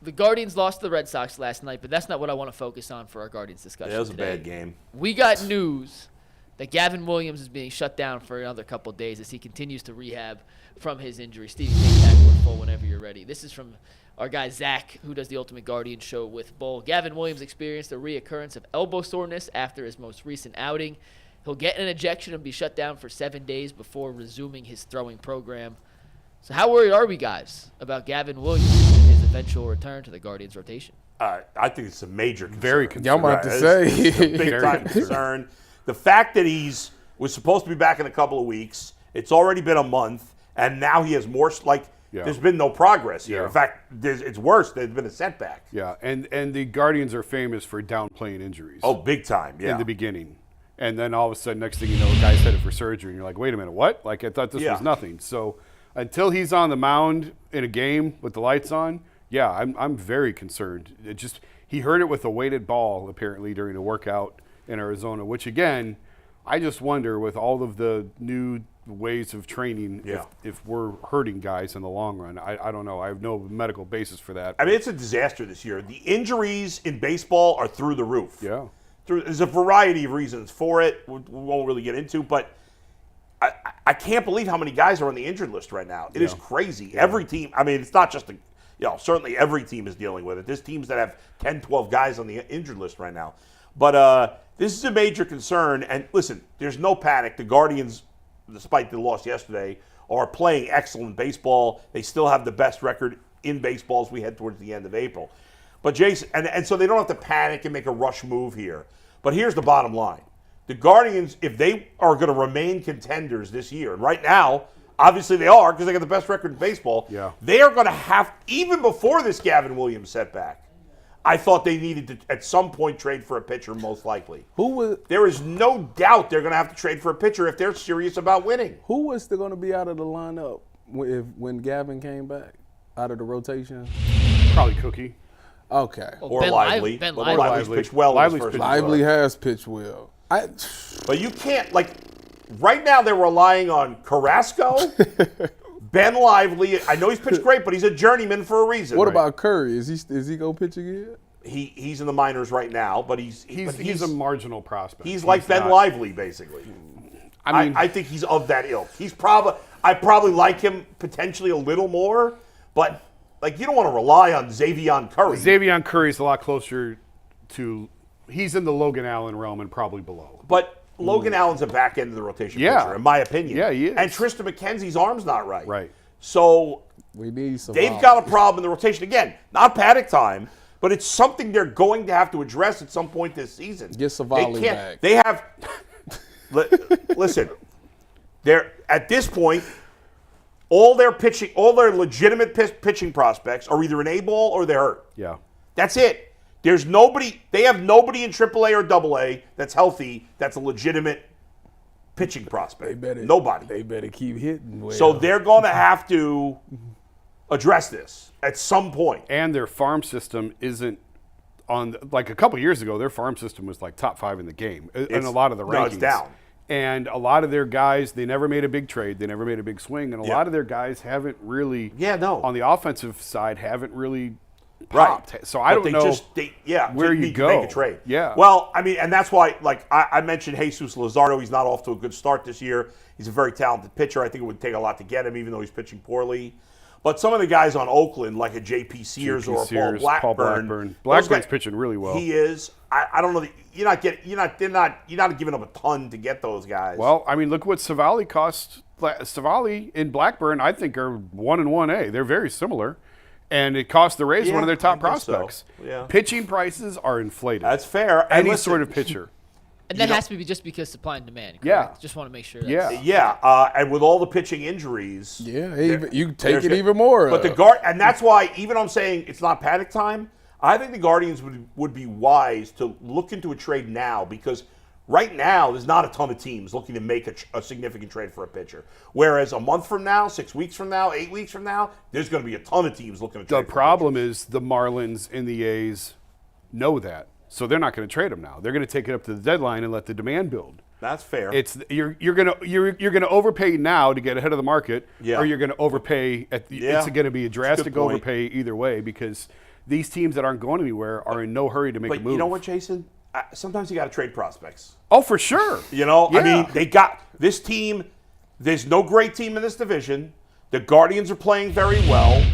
the Guardians lost to the Red Sox last night, but that's not what I want to focus on for our Guardians discussion. That was today. a bad game. We got news that Gavin Williams is being shut down for another couple of days as he continues to rehab from his injury. Stevie, take tackle and full whenever you're ready. This is from our guy Zach, who does the Ultimate Guardian show with Bull. Gavin Williams experienced a reoccurrence of elbow soreness after his most recent outing. He'll get an ejection and be shut down for 7 days before resuming his throwing program. So how worried are we, guys, about Gavin Williams and his eventual return to the Guardians rotation? I think it's a major concern. Very concerned. Yeah, I'm about to say. It's a big-time concern. The fact that was supposed to be back in a couple of weeks, it's already been a month, and now he has more, there's been no progress here. Yeah. In fact, it's worse. There's been a setback. Yeah, and the Guardians are famous for downplaying injuries. Oh, big time, yeah. In the beginning. And then all of a sudden, next thing you know, the guy's headed for surgery, and you're like, wait a minute, what? Like, I thought this was nothing. So until he's on the mound in a game with the lights on, yeah, I'm very concerned. He heard it with a weighted ball, apparently, during a workout in Arizona, which, again, I just wonder with all of the new ways of training if we're hurting guys in the long run. I don't know. I have no medical basis for that. I mean, it's a disaster this year. The injuries in baseball are through the roof. Yeah. There's a variety of reasons for it. We won't really get into, but I can't believe how many guys are on the injured list right now. It is crazy. Yeah. Every team, I mean, it's not just certainly every team is dealing with it. There's teams that have 10, 12 guys on the injured list right now. But this is a major concern. And listen, there's no panic. The Guardians, despite the loss yesterday, are playing excellent baseball. They still have the best record in baseball as we head towards the end of April. But Jason, and so they don't have to panic and make a rush move here. But here's the bottom line. The Guardians, if they are going to remain contenders this year, and right now, obviously they are because they got the best record in baseball, they are going to have, even before this Gavin Williams setback, I thought they needed to, at some point, trade for a pitcher, most likely. There is no doubt they're going to have to trade for a pitcher if they're serious about winning. Who was still going to be out of the lineup when Gavin came back, out of the rotation? Probably Cookie. Okay. Or Lively. Ben But Lively. Lively's pitched well. Lively has pitched well. But you can't, right now they're relying on Carrasco, Ben Lively. I know he's pitched great, but he's a journeyman for a reason. What about Curry? Is he going to pitch again? He's in the minors right now, but he's a marginal prospect. He's like Ben Lively, basically. I mean, I think he's of that ilk. I probably like him potentially a little more, but you don't want to rely on Xavier Curry. Xavier Curry is a lot closer to. He's in the Logan Allen realm and probably below. But Logan Allen's a back end of the rotation pitcher, in my opinion. Yeah, he is. And Tristan McKenzie's arm's not right. Right. So we need some. They've got a problem in the rotation. Again, not panic time, but it's something they're going to have to address at some point this season. Get Savali back. They have. Listen, they're at this point. All their legitimate pitching prospects are either an A ball or they're hurt. Yeah. That's it. There's nobody. They have nobody in AAA or AA that's healthy. That's a legitimate pitching prospect. Nobody. They better keep hitting. Well. So they're going to have to address this at some point. And their farm system isn't on. Like a couple years ago, their farm system was like top 5 in the game in a lot of the rankings. No, it's down. And a lot of their guys, they never made a big trade. They never made a big swing. And a lot of their guys haven't really, on the offensive side, haven't really popped. Right. So I don't know where you go. Make a trade. Yeah. Well, I mean, and that's why, I mentioned Jesus Luzardo. He's not off to a good start this year. He's a very talented pitcher. I think it would take a lot to get him, even though he's pitching poorly. But some of the guys on Oakland, like a J.P. Sears or a Paul Blackburn. Blackburn's pitching really well. He is. I don't know. You're not giving up a ton to get those guys. Well, I mean, look what Savali cost. Savali and Blackburn, I think, are 1 and 1A. They're very similar. And it cost the Rays one of their top prospects. So. Yeah. Pitching prices are inflated. That's fair. Any sort of pitcher. And that has to be just because supply and demand, correct? Yeah. Just want to make sure. And with all the pitching injuries. Yeah, you take it even more. But and that's why, even I'm saying it's not panic time, I think the Guardians would be wise to look into a trade now, because right now there's not a ton of teams looking to make a significant trade for a pitcher. Whereas a month from now, 6 weeks from now, 8 weeks from now, there's going to be a ton of teams looking to trade. The problem is the Marlins and the A's know that. So they're not going to trade him now. They're going to take it up to the deadline and let the demand build. That's fair. You're going to overpay now to get ahead of the market, or you're going to overpay it's going to be a drastic overpay either way, because these teams that aren't going anywhere are in no hurry to make a But move. you know what, Jason? Sometimes you got to trade prospects. Oh, for sure. You know, Yeah. I mean, they got this team. There's no great team in this division. The Guardians are playing very well.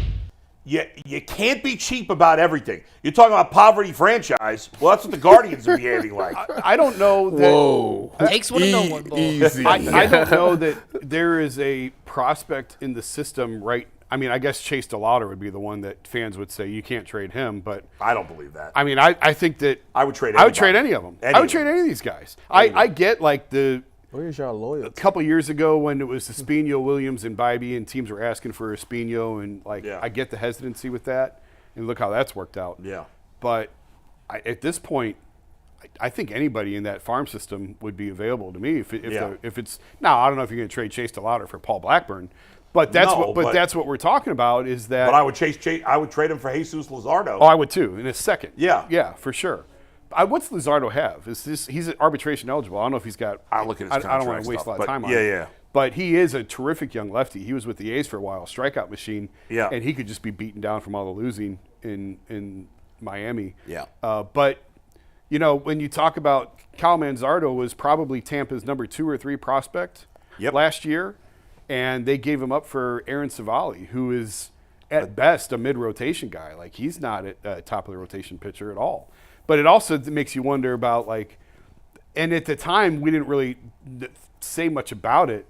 You can't be cheap about everything. You're talking about poverty franchise. Well, that's what the Guardians are behaving like. I don't know that. Whoa. Takes one to know one, Bull. Easy. I don't know that there is a prospect in the system right. I mean, I guess Chase DeLauder would be the one that fans would say you can't trade him, but I don't believe that. I mean, I think that I would trade. I would trade any of them. Any I would of trade them. any of these guys. I get like Where's y'all a loyalty? couple years ago when it was Espino, Williams, and Bybee, and teams were asking for Espino, and I get the hesitancy with that, and look how that's worked out. Yeah. But at this point, I think anybody in that farm system would be available to me if it's now. I don't know if you're going to trade Chase DeLauder for Paul Blackburn, but that's that's what we're talking about. Is that? But I would I would trade him for Jesus Luzardo. Oh, I would too in a second. Yeah, for sure. What's Luzardo have? He's arbitration eligible. I don't know if he's got. I'll look at his contract. I don't want to waste a lot of time on it. Yeah. But he is a terrific young lefty. He was with the A's for a while, strikeout machine. Yeah. And he could just be beaten down from all the losing in Miami. Yeah. But you know, when you talk about Cal Manzardo was probably Tampa's number 2 or 3 prospect last year, and they gave him up for Aaron Savali, who is at best a mid-rotation guy. Like he's not a top of the rotation pitcher at all. But it also makes you wonder about and at the time we didn't really say much about it,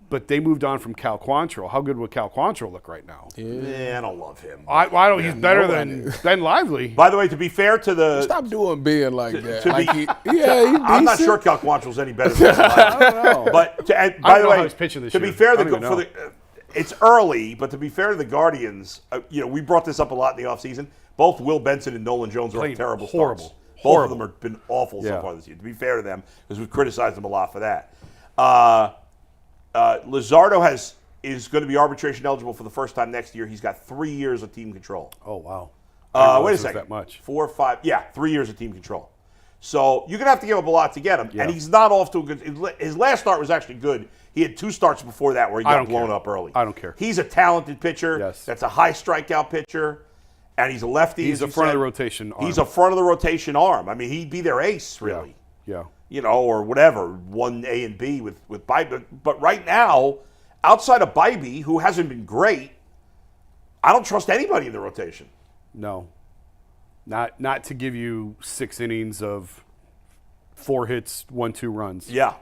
but they moved on from Cal Quantrill. How good would Cal Quantrill look right now? Yeah, I don't love him. I don't. He's better than Ben Lively. By the way, to be fair to the Stop doing Ben like that. he's I'm not sure Cal Quantrill's any better than Ben Lively. I don't know. But by the way, to be fair, it's early, but to be fair to the Guardians, we brought this up a lot in the offseason. Both Will Benson and Nolan Jones are terrible horrible. starts. Both of them have been awful so far this year. To be fair to them, because we've criticized them a lot for that. Luzardo is going to be arbitration eligible for the first time next year. He's got 3 years of team control. Oh wow! Wait a second. That much? 4 or 5? Yeah, 3 years of team control. So you're going to have to give up a lot to get him. Yeah. And he's not off to a good. His last start was actually good. He had 2 starts before that where he got blown up early. I don't care. He's a talented pitcher. Yes. That's a high strikeout pitcher. And he's a lefty. He's a front of the rotation arm. He's a front of the rotation arm. I mean, he'd be their ace, really. Yeah. Or whatever, 1A and B with Bybee. But right now, outside of Bybee, who hasn't been great, I don't trust anybody in the rotation. No. Not to give you 6 innings of 4 hits, 1-2 runs. Yeah.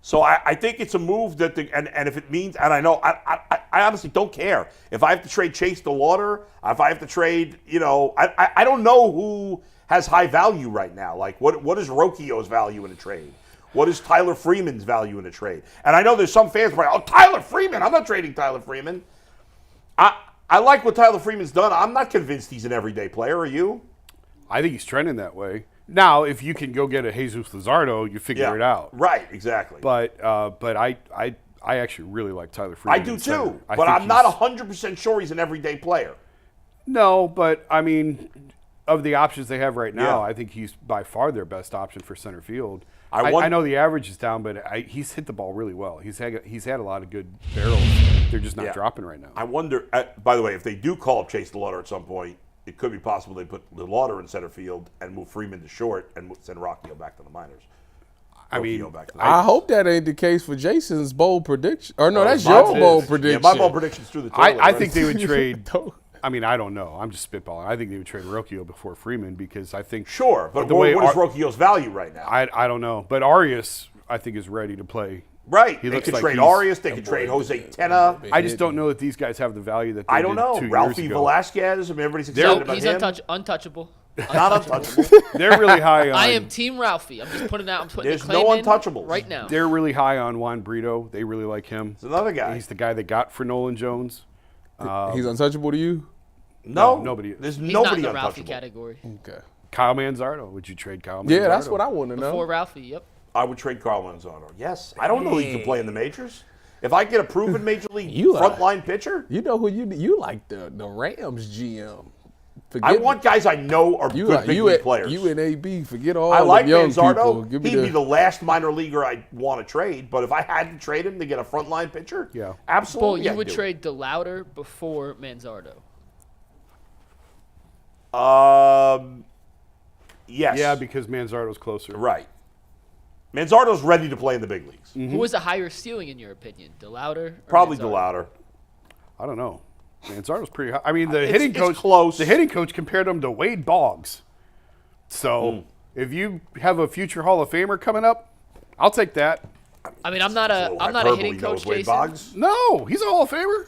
So I think it's a move that and if it means, and I know I honestly don't care if I have to trade Chase DeLauder, if I have to trade, I don't know who has high value right now. Like what is Rocchio's value in a trade? What is Tyler Freeman's value in a trade? And I know there's some fans who are like, Tyler Freeman, I'm not trading Tyler Freeman. I like what Tyler Freeman's done. I'm not convinced he's an everyday player. Are you? I think he's trending that way. Now, if you can go get a Jesus Luzardo, you figure it out. Right, exactly. But I actually really like Tyler Freeman. I do too, but I'm not 100% sure he's an everyday player. No, but I mean, of the options they have right now, I think he's by far their best option for center field. I know the average is down, but he's hit the ball really well. He's had a lot of good barrels. They're just not dropping right now. I wonder, by the way, if they do call up Chase DeLauder at some point, it could be possible they put DeLauder in center field and move Freeman to short and send Rocchio back to the minors. I hope that ain't the case for Jason's bold prediction. Or no, that's your bold prediction. Yeah, my bold prediction's through the toilet. I think they would trade. I mean, I don't know. I'm just spitballing. I think they would trade Rocchio before Freeman because I think. Sure, but what is Rocchio's value right now? I don't know. But Arias, I think, is ready to play. Right. They could trade Arias. They could trade Jose Tena. I just don't know that these guys have the value that they I don't know. did 2 Ralphie years ago. Velasquez. I mean, everybody's excited about him. He's untouchable. Not untouchable. They're really high on. I am Team Ralphie. I'm just putting it out. I'm putting There's the claim no in untouchables right now. They're really high on Juan Brito. They really like him. It's another guy. He's the guy they got for Nolan Jones. He's untouchable to you? No, nobody. There's He's nobody not in the untouchable. Ralphie category. Okay. Kyle Manzardo. Would you trade Kyle Manzardo? Yeah, that's what I want to know. Before Ralphie, yep. I would trade Carl Manzardo. Yes. I don't know he can play in the majors. If I get a proven major league frontline pitcher. You know who you like the Rams GM. I want guys I know are good big league players. You and AB, forget all I like the young Manzardo. people. He'd be the last minor leaguer I'd want to trade, but if I had to trade him to get a frontline pitcher, absolutely. Bull, you would trade DeLauder before Manzardo. Yes. Yeah, because Manzardo's closer. Right. Manzardo's ready to play in the big leagues. Who was a higher ceiling in your opinion, DeLauder? Probably Manzardo? DeLauder. I don't know. Manzardo's pretty high. I mean, the It's- hitting it's coach. close. The hitting coach compared him to Wade Boggs. So if you have a future Hall of Famer coming up, I'll take that. I mean, I'm not a Hyperbole, hitting coach, Wade Jason. Boggs? No, he's a Hall of Famer.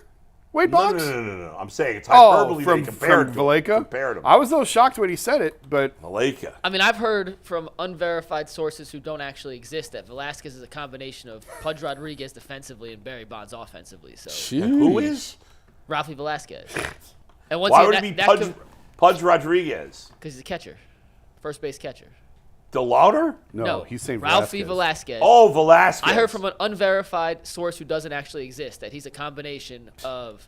Wade No, Boggs. no. I'm saying it's Oh, hyperbole that from he compared Valleca. him. I was a little shocked when he said it, but Valleca. I mean, I've heard from unverified sources who don't actually exist that Velasquez is a combination of Pudge Rodriguez defensively and Barry Bonds offensively. So Who is? Ralphie Velasquez. And once Why would it be Pudge Rodriguez? Because he's a catcher, first base catcher. DeLauder? no, he's saying Ralphie Velasquez. Velasquez. Oh, Velasquez. I heard from an unverified source who doesn't actually exist that he's a combination of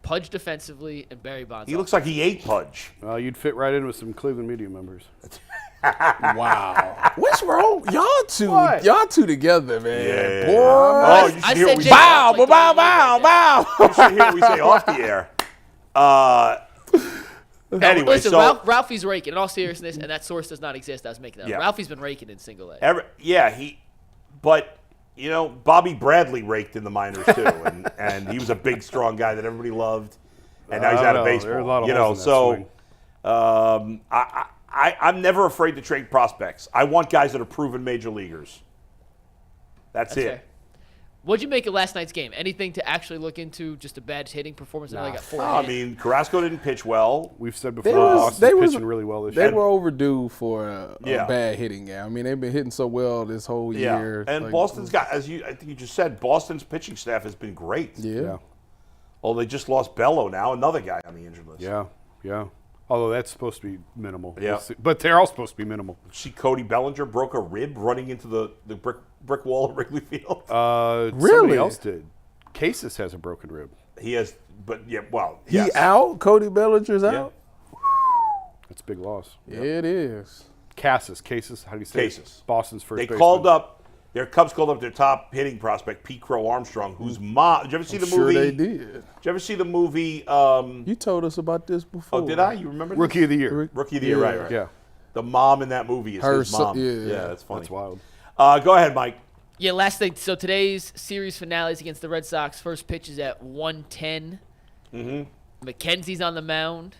Pudge defensively and Barry Bonds. He looks like he ate Pudge. Well, you'd fit right in with some Cleveland media members. Wow. What's wrong? What? Y'all two together, man. Yeah. Boy. Oh, you should I hear said what we Jason say. like 3 years ago. You should hear what we say off the air. Anyway, Listen, so Ralphie's raking. In all seriousness, and that source does not exist. I was making that Yeah. up. Ralphie's been raking in single A. but you know, Bobby Bradley raked in the minors too, and he was a big, strong guy that everybody loved, and now he's I out don't of know. baseball. There are a lot of you know, holes in that so I'm never afraid to trade prospects. I want guys that are proven major leaguers. That's it. fair. What'd you make of last night's game? Anything to actually look into? Just a bad hitting performance? I know they got 4 I hits. mean, Carrasco didn't pitch well. We've said They before, was- Boston's they was- pitching really well this They year. were overdue for a Yeah. bad hitting game. I mean, they've been hitting so well this whole year. And Like, Boston's got, I think you just said, Boston's pitching staff has been great. Yeah. Oh, they just lost Bello now, another guy on the injured list. Yeah. Although that's supposed to be minimal. Yeah. We'll see. But they're all supposed to be minimal. See, Cody Bellinger broke a rib running into the brick wall of Wrigley Field. Somebody Really? else did. Cases has a broken rib. He has, but yeah, well, He yes. out? Cody Bellinger's out? That's a big loss. Yeah, it is. Cases, how do you say it? Cases. Boston's first They baseman. called up, their Cubs called up their top hitting prospect, Pete Crow Armstrong, whose mom. Did you ever see the Sure movie? they did. Did you ever see the movie? You told us about this before. Oh, did I? You remember? Rookie this? of the year. Rookie of the year, right. Yeah. The mom in that movie is Her his son- mom. yeah. That's funny. That's wild. Go ahead, Mike. Yeah, last thing. So today's series finales against the Red Sox. First pitch is at 1:10. McKenzie's on the mound.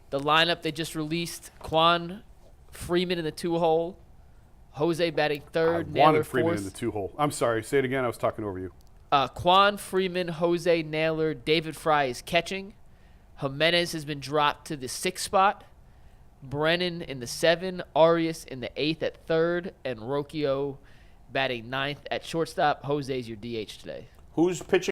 The lineup they just released: Quan Freeman in the 2-hole, Jose batting third, Naylor Wanted Freeman fourth. in the 2-hole. I'm sorry. Say it again. I was talking over you. Quan Freeman, Jose Naylor, David Fry is catching. Jimenez has been dropped to the 6th spot. Brennan in the 7, Arias in the 8th at third, and Rocchio batting 9th at shortstop. Jose's your DH today. Who's pitching?